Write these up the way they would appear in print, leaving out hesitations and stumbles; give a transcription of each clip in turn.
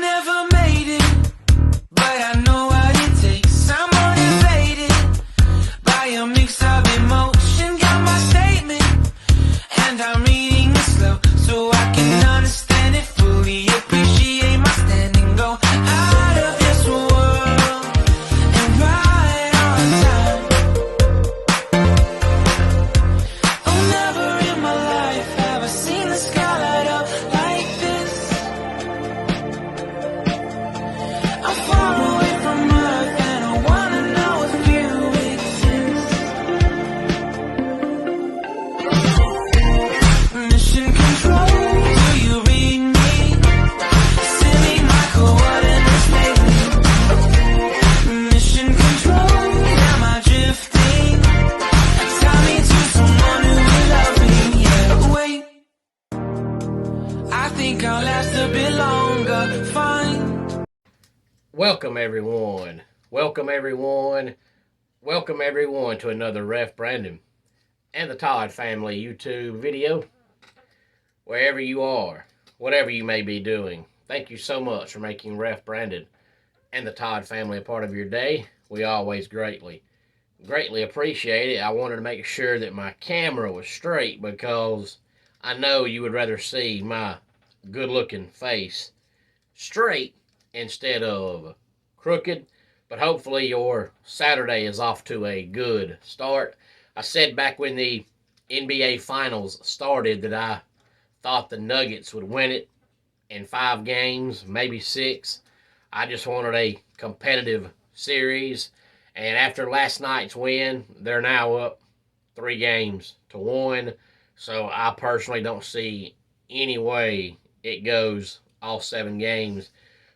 never made it, but I know what it takes. I'm motivated by a mix of emotion. Got my statement, and I'm reading it slow so I can understand it fully. Appreciate my standing, go out of this world and right on time. Oh, never in my life have I seen the sky light up like this. I'm far away from Earth and I wanna know if you exist. Mission control, do you read me? Send me my coordinates lately. Mission control, am I drifting? Tie me to someone who will love me, yeah. Wait, I think I'll last a bit longer. Fine. Welcome everyone. Welcome everyone. Welcome everyone to another Ref Brandon and the Todd family YouTube video. Wherever you are, whatever you may be doing, thank you so much for making Ref Brandon and the Todd family a part of your day. We always greatly appreciate it. I wanted to make sure that my camera was straight because I know you would rather see my good looking face straight instead of crooked, but hopefully your Saturday is off to a good start. I said back when the NBA Finals started that I thought the Nuggets would win it in 5 games, maybe 6. I just wanted a competitive series, and after last night's win, they're now up 3-1. So I personally don't see any way it goes all 7 games.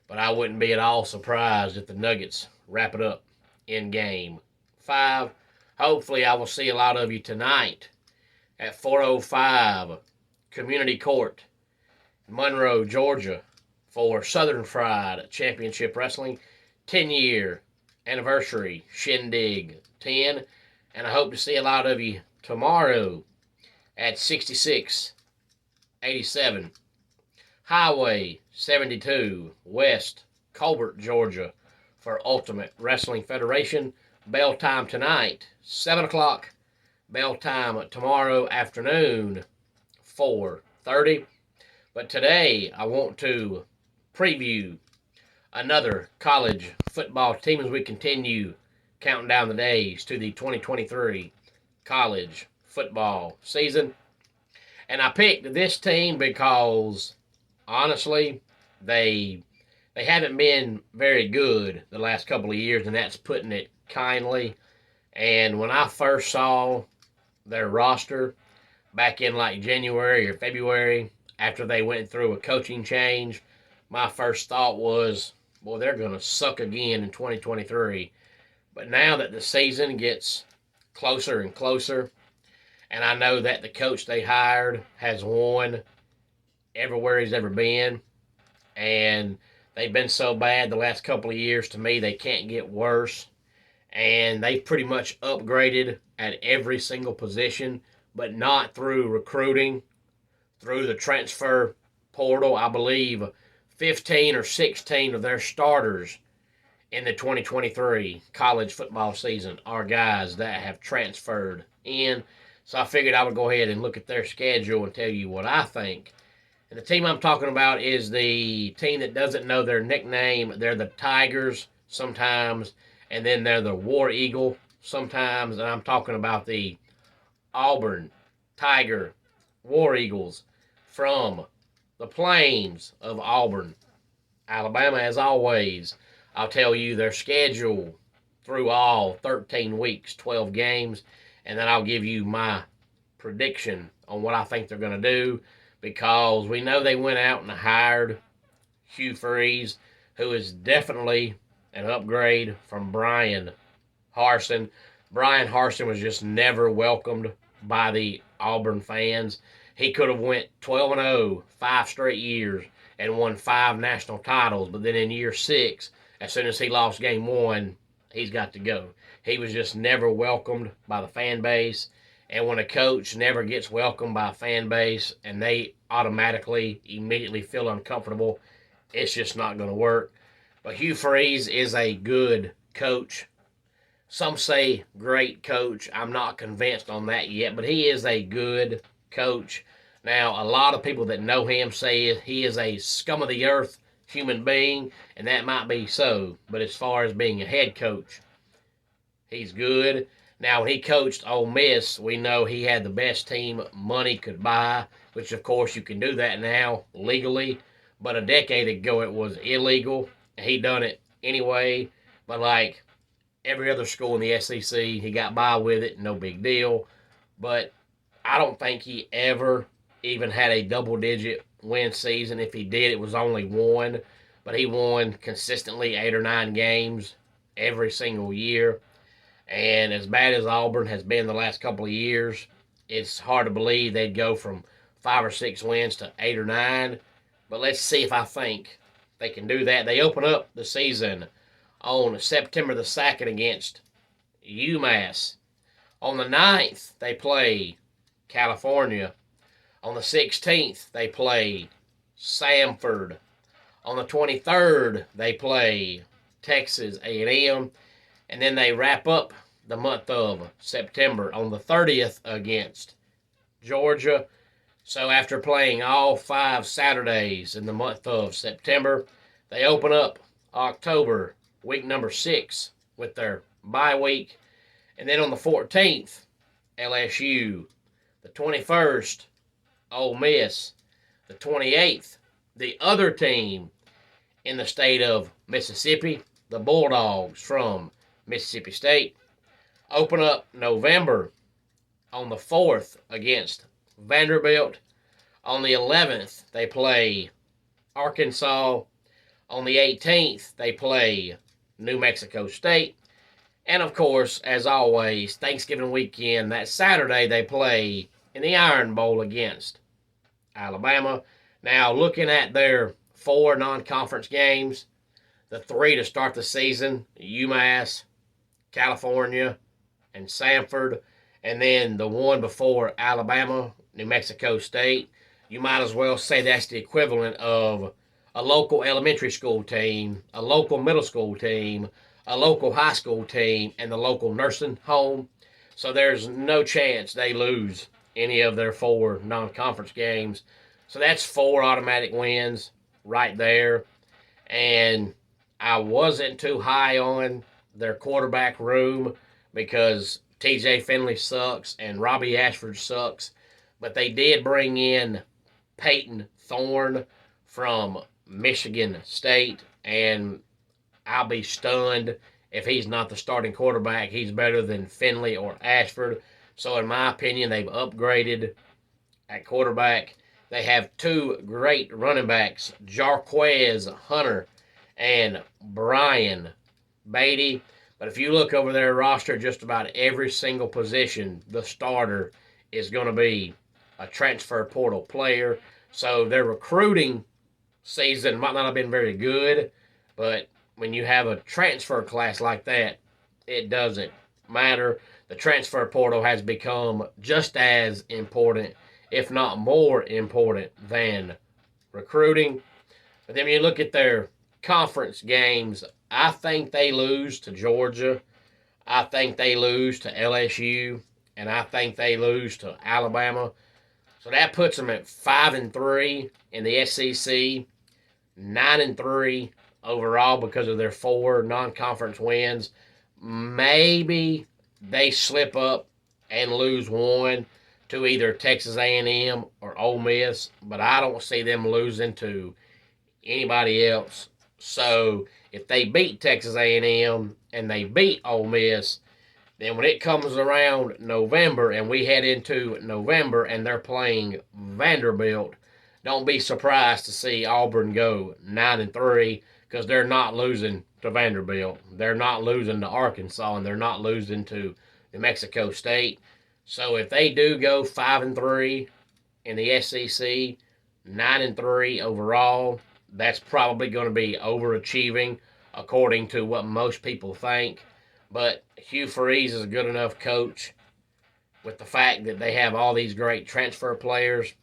But I wouldn't be at all surprised if the Nuggets wrap it up in Game 5. Hopefully, I will see a lot of you tonight at 405 Community Court, Monroe, Georgia, for Southern Fried Championship Wrestling 10-year anniversary Shindig 10. And I hope to see a lot of you tomorrow at 6687 Highway 72, West Colbert, Georgia, for Ultimate Wrestling Federation. Bell time tonight, 7 o'clock. Bell time tomorrow afternoon, 4:30. But today, I want to preview another college football team as we continue counting down the days to the 2023 college football season. And I picked this team because honestly, they haven't been very good the last couple of years, and that's putting it kindly. And when I first saw their roster back in like January or February, after they went through a coaching change, my first thought was, well, they're going to suck again in 2023. But now that the season gets closer and closer, and I know that the coach they hired has won everywhere he's ever been, and they've been so bad the last couple of years, to me, they can't get worse. And they've pretty much upgraded at every single position, but not through recruiting, through the transfer portal. I believe 15 or 16 of their starters in the 2023 college football season are guys that have transferred in. So I figured I would go ahead and look at their schedule and tell you what I think. And the team I'm talking about is the team that doesn't know their nickname. They're the Tigers sometimes, and then they're the War Eagle sometimes. And I'm talking about the Auburn Tiger War Eagles from the plains of Auburn, Alabama. As always, I'll tell you their schedule through all 13 weeks, 12 games, and then I'll give you my prediction on what I think they're going to do, because we know they went out and hired Hugh Freeze, who is definitely an upgrade from Brian Harsin. Brian Harsin was just never welcomed by the Auburn fans. He could have went 12-0, 5 straight years, and won 5 national titles, but then in year 6, as soon as he lost game 1, he's got to go. He was just never welcomed by the fan base. And when a coach never gets welcomed by a fan base and they automatically, immediately feel uncomfortable, It's just not going to work. But Hugh Freeze is a good coach. Some say great coach. I'm not convinced on that yet, but he is a good coach. Now, a lot of people that know him say he is a scum of the earth human being, and that might be so. But as far as being a head coach, he's good. Now, when he coached Ole Miss, we know he had the best team money could buy, which, of course, you can do that now legally. But a decade ago, it was illegal. He done it anyway. But, like every other school in the SEC, he got by with it. No big deal. But I don't think he ever even had a double-digit win season. If he did, it was only one. But he won consistently 8 or 9 games every single year. And as bad as Auburn has been the last couple of years, it's hard to believe they'd go from 5 or 6 wins to 8 or 9. But let's see if I think they can do that. They open up the season on September the 2nd against UMass. On the 9th, they play California. On the 16th, they play Samford. On the 23rd, they play Texas A&M. And then they wrap up the month of September on the 30th against Georgia. So after playing all 5 Saturdays in the month of September, they open up October, week number 6, with their bye week. And then on the 14th, LSU. The 21st, Ole Miss. The 28th, the other team in the state of Mississippi, the Bulldogs from Mississippi State. Open up November on the 4th against Vanderbilt. On the 11th, they play Arkansas. On the 18th, they play New Mexico State. And, of course, as always, Thanksgiving weekend, that Saturday, they play in the Iron Bowl against Alabama. Now, looking at their 4 non-conference games, the 3 to start the season, UMass, California, and Samford, and then the one before Alabama, New Mexico State, you might as well say that's the equivalent of a local elementary school team, a local middle school team, a local high school team, and the local nursing home. So there's no chance they lose any of their 4 non-conference games. So that's 4 automatic wins right there. And I wasn't too high on their quarterback room because TJ Finley sucks and Robbie Ashford sucks. But they did bring in Peyton Thorne from Michigan State, and I'll be stunned if he's not the starting quarterback. He's better than Finley or Ashford. So in my opinion, they've upgraded at quarterback. They have 2 great running backs, Jarquez Hunter and Brian Beatty. But if you look over their roster, just about every single position, the starter is going to be a transfer portal player. So their recruiting season might not have been very good, but when you have a transfer class like that, it doesn't matter. The transfer portal has become just as important, if not more important, than recruiting. But then when you look at their conference games, I think they lose to Georgia. I think they lose to LSU. And I think they lose to Alabama. So that puts them at 5-3 in the SEC, 9-3 overall because of their 4 non-conference wins. Maybe they slip up and lose one to either Texas A&M or Ole Miss, but I don't see them losing to anybody else. So if they beat Texas A&M and they beat Ole Miss, then when it comes around November and we head into November and they're playing Vanderbilt, don't be surprised to see Auburn go 9-3 because they're not losing to Vanderbilt. They're not losing to Arkansas, and they're not losing to New Mexico State. So if they do go 5-3 in the SEC, 9-3 overall, that's probably going to be overachieving according to what most people think. But Hugh Freeze is a good enough coach with the fact that they have all these great transfer players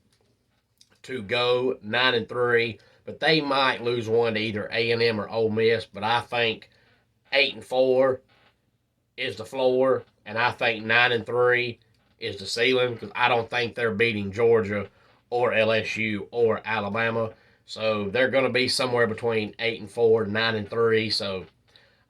to go 9-3. But but they might lose one to either A&M or Ole Miss. But I think 8-4 is the floor, and I think 9-3 is the ceiling, because I don't think they're beating Georgia or LSU or Alabama. So they're going to be somewhere between 8-4 and 9-3. So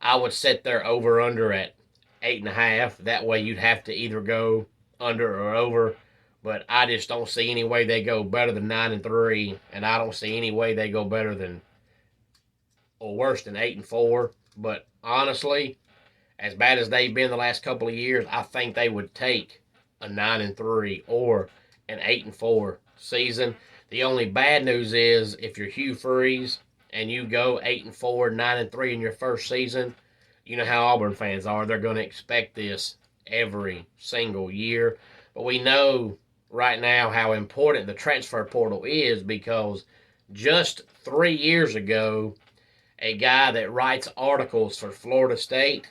I would set their over under at 8.5. That way you'd have to either go under or over. But I just don't see any way they go better than 9-3, and I don't see any way they go better than or worse than 8-4. But honestly, as bad as they've been the last couple of years, I think they would take a 9-3 or an 8-4 season. The only bad news is if you're Hugh Freeze and you go 8-4, 9-3 in your first season, you know how Auburn fans are. They're going to expect this every single year. But we know right now how important the transfer portal is, because just 3 years ago, a guy that writes articles for Florida State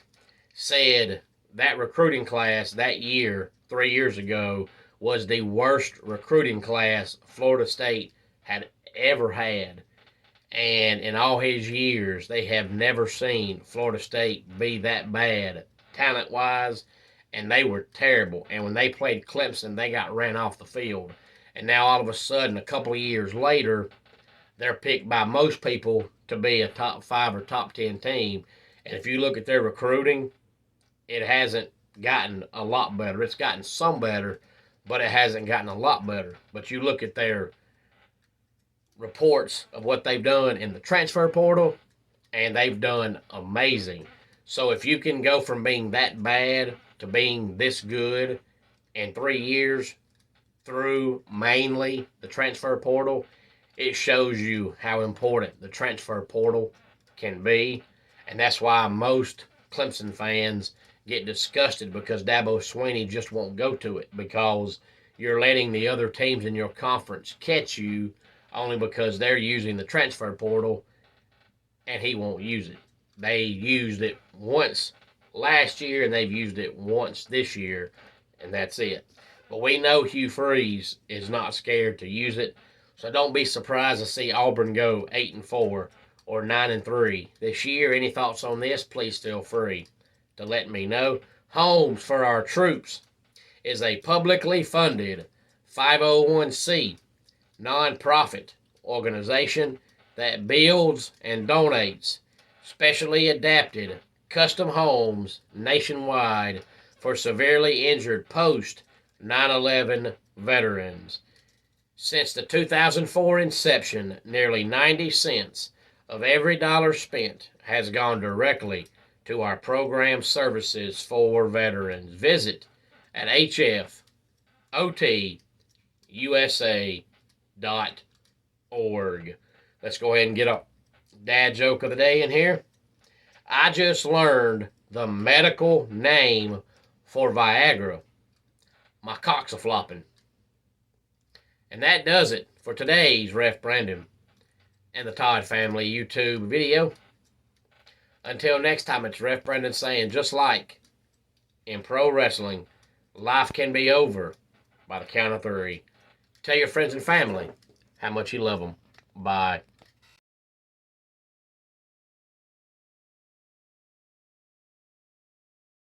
said that recruiting class that year, 3 years ago, was the worst recruiting class Florida State had ever had. And in all his years, they have never seen Florida State be that bad talent-wise, and they were terrible. And when they played Clemson, they got ran off the field. And now all of a sudden, a couple of years later, they're picked by most people to be a top 5 or top 10 team. And if you look at their recruiting, it hasn't gotten a lot better. It's gotten some better, but it hasn't gotten a lot better. But you look at their reports of what they've done in the transfer portal, and they've done amazing. So if you can go from being that bad to being this good in 3 years through mainly the transfer portal, it shows you how important the transfer portal can be. And that's why most Clemson fans get disgusted, because Dabo Swinney just won't go to it, because you're letting the other teams in your conference catch you only because they're using the transfer portal and he won't use it. They used it once last year and they've used it once this year, and that's it. But we know Hugh Freeze is not scared to use it, so don't be surprised to see Auburn go 8-4 or 9-3 this year. Any thoughts on this? Please feel free to let me know. Homes for Our Troops is a publicly funded 501c nonprofit organization that builds and donates specially adapted custom homes nationwide for severely injured post 9/11 veterans. Since the 2004 inception, nearly 90 cents of every dollar spent has gone directly to our program services for veterans. Visit at hfotusa.org. Let's go ahead and get a dad joke of the day in here. I just learned the medical name for Viagra. My cock's a-flopping. And that does it for today's Ref Brandon and the Todd Family YouTube video. Until next time, it's Ref Brandon saying, just like in pro wrestling, life can be over by the count of 3. Tell your friends and family how much you love them. Bye.